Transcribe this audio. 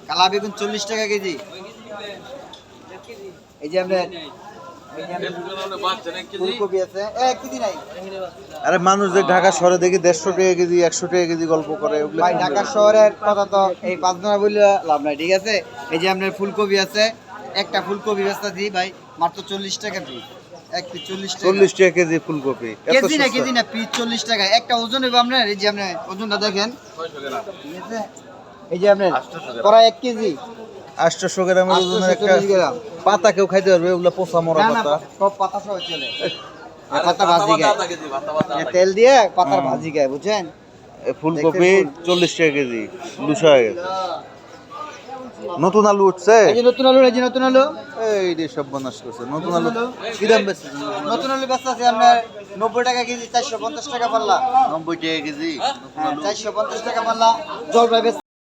কালা বেগুন 40 টাকা কেজি। এই যে আমরা ফুলকপি আছে 1 কেজি নাই। আরে মানুষ যে ঢাকা শহরে দেখি 150 টাকা কেজি 100 টাকা কেজি গল্প করে ওগুলো ভাই ঢাকা শহরের কথা তো এই পাঁচনা বলে লাভ নাই, ঠিক আছে। এই যে আপনার ফুলকপি আছে, একটা ফুলকপি বেচতেছি ভাই মাত্র 40 টাকা পিস। এক পিস 40 টাকা। 40 টাকা কেজি ফুলকপি এত কেজি না সস্তা? কেজি না পিস 40 টাকা। একটা ওজন হবে আপনার, এই যে আপনি ওজনটা দেখেন, ঠিক আছে। এই যে আপনার করা 1 কেজি 800 গ্রামের ওজনের একটা 840 গ্রাম। পাতা কেউ খাইতে পারবে? ওগুলা পোষা মরা না না, পাতা। সব পাতা সহ চলে। পাতা ভাজি খায়, তেল দিয়ে পাতার ভাজি খায়, বুঝছেন। ফুলকপি 40 টাকা কেজি, 200 হয়ে গেছে। নতুন আলু উঠছে, এই যে নতুন আলু, এই যে নতুন আলু, এই রে সব বনাস করছে। নতুন আলু কি দাম বেচছে? নতুন আলু বেচা আছে আপনার 90 টাকা কেজি, 450 টাকা পাল্লা। 90 টাকা কেজি নতুন আলু। 450 টাকা পাল্লা। জলপাই বেচা